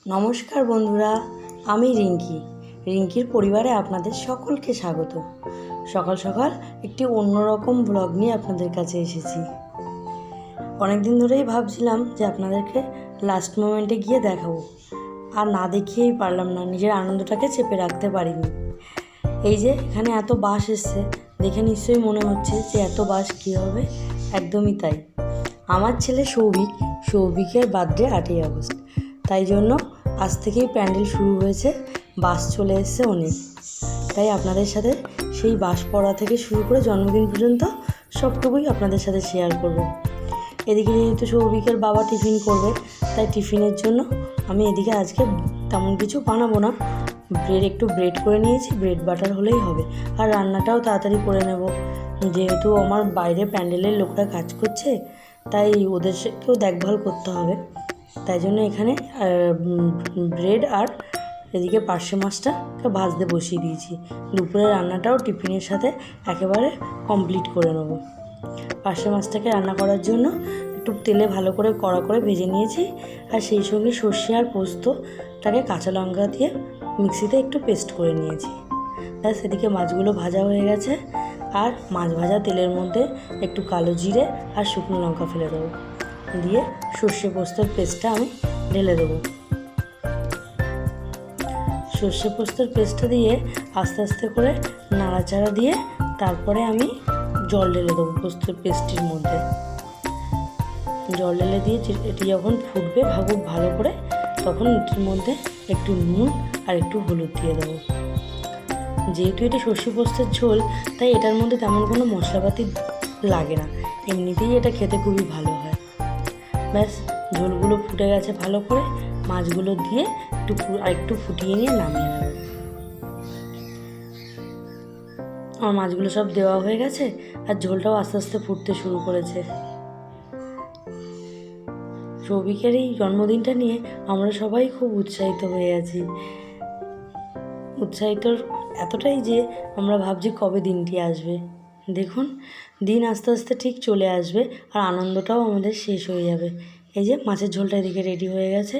নমস্কার বন্ধুরা, আমি রিঙ্কির পরিবারে আপনাদের সকলকে স্বাগত। সকাল সকাল একটি অন্যরকম ব্লগ নিয়ে আপনাদের কাছে এসেছি। অনেক দিন ধরেই ভাবছিলাম যে আপনাদেরকে লাস্ট মোমেন্টে গিয়ে দেখাবো, আর না দেখিয়েই পারলাম না, নিজের আনন্দটাকে চেপে রাখতে পারিনি। এই যে এখানে এত বাস এসছে, দেখে নিশ্চয়ই মনে হচ্ছে যে এত বাস কী হবে। একদমই তাই, আমার ছেলে সৌভিকের বার্থডে 8ই আগস্ট, তাই জন্য আজ থেকেই প্যান্ডেল শুরু হয়েছে, বাস চলে এসছে অনেক। তাই আপনাদের সাথে সেই বাস পড়া থেকে শুরু করে জন্মদিন পর্যন্ত সবটুকুই আপনাদের সাথে শেয়ার করব। এদিকে যেহেতু সৌভিকের বাবা টিফিন করবে, তাই টিফিনের জন্য আমি এদিকে আজকে তেমন কিছু বানাবো না, একটু ব্রেড করে নিয়েছি, ব্রেড বাটার হলেই হবে। আর রান্নাটাও তাড়াতাড়ি করে নেব, যেহেতু আমার বাইরে প্যান্ডেলের লোকরা কাজ করছে, তাই ওদেরকেও দেখভাল করতে হবে। তাই জন্য এখানে ব্রেড আর এদিকে পার্শে মাছটাকে ভাজতে বসিয়ে দিয়েছি। দুপুরের রান্নাটাও টিফিনের সাথে একেবারে কমপ্লিট করে নেব। পার্শে মাছটাকে রান্না করার জন্য একটু তেলে ভালো করে কড়া করে ভেজে নিয়েছি, আর সেই সঙ্গে সর্ষে আর পোস্তটাকে কাঁচা লঙ্কা দিয়ে মিক্সিতে একটু পেস্ট করে নিয়েছি। ব্যাস, এদিকে মাছগুলো ভাজা হয়ে গেছে, আর মাছ ভাজা তেলের মধ্যে একটু কালো জিরে আর শুকনো লঙ্কা ফেলে দেবো, দিয়ে সর্ষে পোস্তর পেস্টটা আমি ঢেলে দেবো। সর্ষে পোস্তর পেস্টটা দিয়ে আস্তে আস্তে করে নাড়াচাড়া দিয়ে তারপরে আমি জল ঢেলে দেবো পোস্তর পেস্টের মধ্যে। জল ঢেলে দিয়ে এটি যখন ফুটবে খুব ভালো করে, তখন এটির মধ্যে একটু নুন আর একটু হলুদ দিয়ে দেবো। যেহেতু এটা সর্ষে পোস্তের ঝোল, তাই এটার মধ্যে তেমন কোনো মশলাপাতি লাগে না, এমনিতেই এটা খেতে খুবই ভালো হয়। ব্যাস, ঝোলগুলো ফুটে গেছে ভালো করে, মাছগুলো দিয়ে একটু ফুটিয়ে নিয়ে নামিয়ে নেব। আমার মাছগুলো সব দেওয়া হয়ে গেছে, আর ঝোলটাও আস্তে আস্তে ফুটতে শুরু করেছে। সৌভিকের এই জন্মদিনটা নিয়ে আমরা সবাই খুব উৎসাহিত হয়ে আছি। উৎসাহিত এতটাই যে আমরা ভাবছি কবে দিনটি আসবে। দেখুন, দিন আস্তে আস্তে ঠিক চলে আসবে, আর আনন্দটাও আমাদের শেষ হয়ে যাবে। এই যে মাছের ঝোলটা এদিকে রেডি হয়ে গেছে,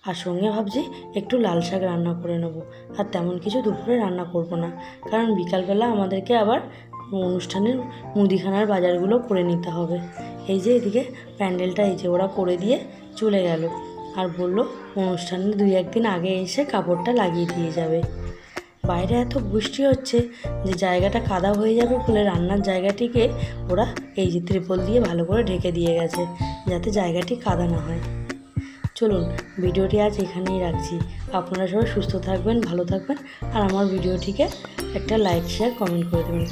আর সঙ্গে ভাবছি একটু লাল শাক রান্না করে নেব। আর তেমন কিছু দুপুরে রান্না করব না, কারণ বিকালবেলা আমাদেরকে আবার অনুষ্ঠানের মুদিখানার বাজারগুলো করে নিতে হবে। এই যে এদিকে প্যান্ডেলটা এই যে ওরা করে দিয়ে চলে গেল, আর বলল অনুষ্ঠানের 2-1 দিন আগে এসে কাপড়টা লাগিয়ে দিয়ে যাবে। বাইরে এত বৃষ্টি হচ্ছে যে জায়গাটা কাদা হয়ে যাবে বলে রান্নার জায়গাটিকে ওরা এই যে ত্রিপল দিয়ে ভালো করে ঢেকে দিয়ে গেছে, যাতে জায়গাটি কাদা না হয়। চলুন, ভিডিওটি আজ এখানেই রাখছি। আপনারা সবাই সুস্থ থাকবেন, ভালো থাকবেন, আর আমার ভিডিওটিকে একটা লাইক, শেয়ার, কমেন্ট করে দেবেন।